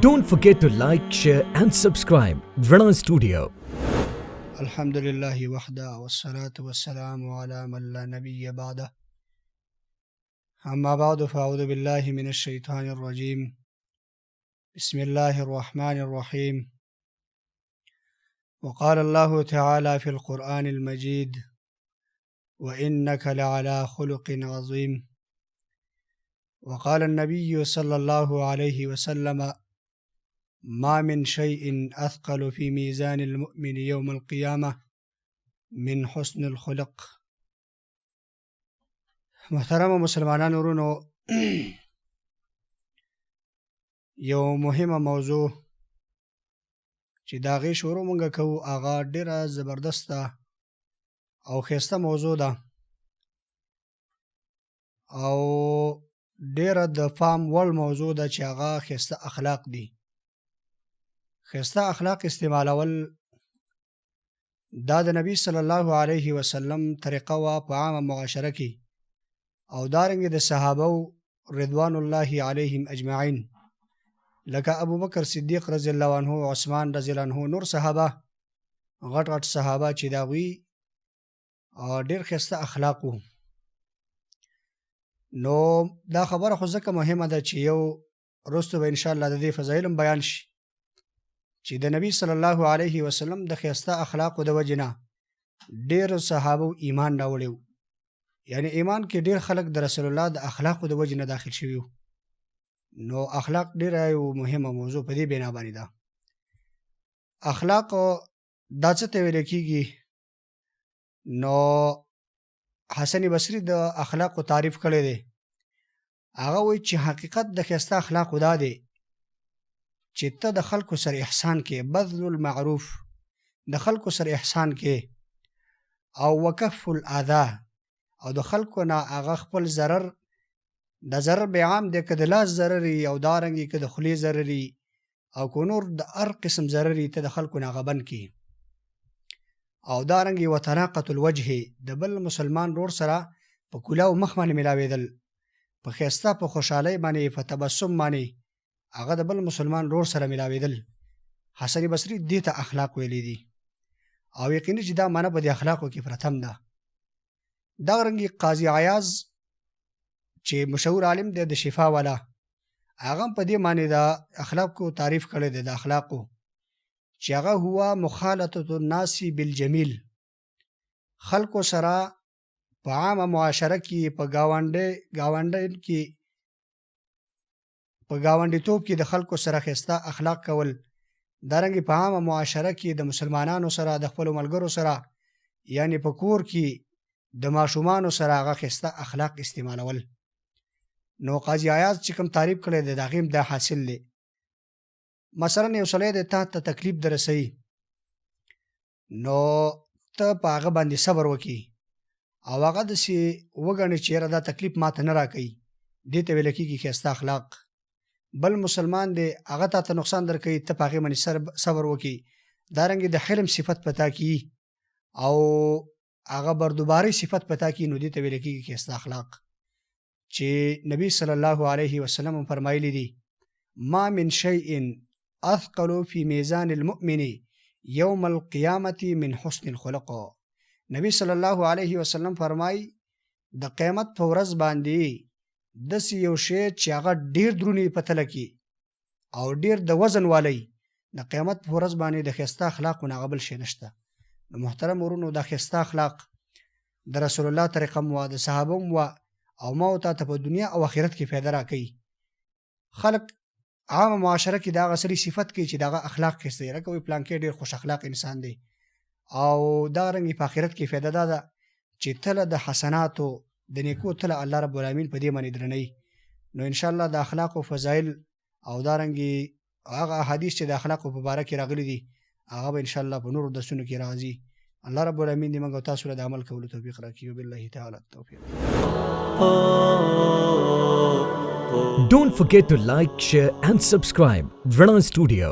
Don't forget to like, share and subscribe. Rana Studio. الحمد لله وحده والصلاة والسلام على من لا نبي بعده. أما بعد فأعوذ بالله من الشيطان الرجيم. بسم الله الرحمن الرحيم. وقال الله تعالى في القرآن المجيد: وإنك لعلى خلق عظيم. وقال النبي صلى الله عليه وسلم: ما من شيء أثقل في ميزان المؤمن يوم القيامة من حسن الخلق. محترم مسلمانان ورونو، یو مهمه موضوع چې دا غي شروع مونږ کوو هغه ډیره زبردسته او ښایسته موضوع ده او ډیره د فهم وړ موضوع ده چې هغه ښایسته اخلاق دي. ښایسته اخلاق استعمالول دا د نبی صلی الله علیه وسلم طریقه وه په عامه معاشره کې او دارنګې د صحابه رضوان الله علیهم اجمعین لکه ابو بکر صدیق رضی الله عنه، عثمان رضی الله عنه، نور صحابه غټ غټ صحابه چې د هغوی ډېر ښایسته اخلاق وو. نو دا خبره خو ځکه مهمه ده چې یو وروسته به انشاءالله د دې فضایل هم بیان شي چې د نبی صلی الله علیه وسلم د ښایسته اخلاقو د وجې نه ډېرو صحابو ایمان راوړی و. یعنې ایمان کې ډېر خلک د رسول الله د اخلاقو د وجې نه داخل شوي وو. نو اخلاق ډېره یو مهمه موضوع په دې بنا باندې ده. اخلاق دا څه ته ویل کېږي؟ نو حسن بصري د اخلاقو تعریف کړی دی. هغه وایي چې حقیقت د ښایسته اخلاقو دا دی چې ته د خلکو سره احسان کې، بذل المعروف، د خلکو سره احسان کې، او وکف الاذى، او د خلکو نه هغه خپل ضرر، د ضرر به عام دی، که د لاس ضرر وي او دارنګې که د خولې ضرر وي او که نور د هر قسم ضرر وي، ته د خلکو نه هغه بند کړي. او دارنګې وطلاقة الوجه، د بل مسلمان ورور سره په کولاو مخ باندې ملاوېدل، په ښایسته په خوشحالۍ باندې په تبسم باندې هغه د بل مسلمان ورور سره ملاوېدل. حسن بصري دې ته اخلاق ویلی دي او یقیني چې دا معنی په دې اخلاقو کې پرتم ده. دغرنګې قاضي عیاض چې مشهور عالم دی د شفا والا، هغه هم په دې معنی د اخلاقو تعریف کړی دی د اخلاقو چې هغه هو مخالطة الناس بالجمیل، خلکو سره په عامه معاشره کې په ګاونډۍ کې په ګاونډیتوب کې د خلکو سره ښایسته اخلاق کول، دارنګې په عامه معاشره کې د مسلمانانو سره، د خپلو ملګرو سره، یعنې په کور کې د ماشومانو سره هغه ښایسته اخلاق استعمالول. نو قاضي عیاض چې کوم تعریف کړی دی د هغې هم دا حاصل دی. مثلا یو سړی دی تا ته تکلیف در رسوي، نو ته په هغه باندې صبر وکړي او هغه داسې وګڼې چې یاره دا تکلیف ما ته نه راکوي، دې ته ویل کېږي ښایسته اخلاق. بل مسلمان دی هغه تا ته نقصان در کوي، ته په هغې باندې صبر وکړي. دارنګې د حلم صفت په تا کې او هغه بردوباري صفت په تا کې، نو دې ته ویل کېږي ښایسته اخلاق. چې نبی صلی الله علیه وسلم فرمایلی دي: ما من شیء اثقل فی میزان المؤمن یوم القیامة من حسن الخلق. نبی صلی الله علیه وسلم فرمای د قیامت په ورځ باندې داسې یو شی چې هغه ډېر دروند په تله کې او ډېر د وزن والی، د قیامت په ورځ باندې د ښایسته اخلاقو نه هغه بل شی نشته. نو محترم ورونو، دا ښایسته اخلاق د رسول الله طریقه هم وه، د صحابه هم وه، او ما او تا ته په دنیا او آخرت کې فایده راکوي. خلک عامه معاشره کې د هغه سړي صفت کوي چې د هغه اخلاق ښایسته دی، لکه وایي پلانکی ډېر خوش اخلاق انسان دی، او دغرنګې په آخرت کې فایده دا ده چې تله د حسناتو د نیکو تله الله رب العالمین په دې باندې درنوي. نو انشاءالله د اخلاقو فضایل او دارنګې هغه احادیث چې د اخلاقو په باره کې راغلي دي هغه به انشاءالله په نورو درسونو کې راځي. الله رب العالمین دې موږ او تاسو له د عمل کولو توفیق راکړي. وبالله تعالی التوفیق. Don't forget to like, share and subscribe. Rana Studio.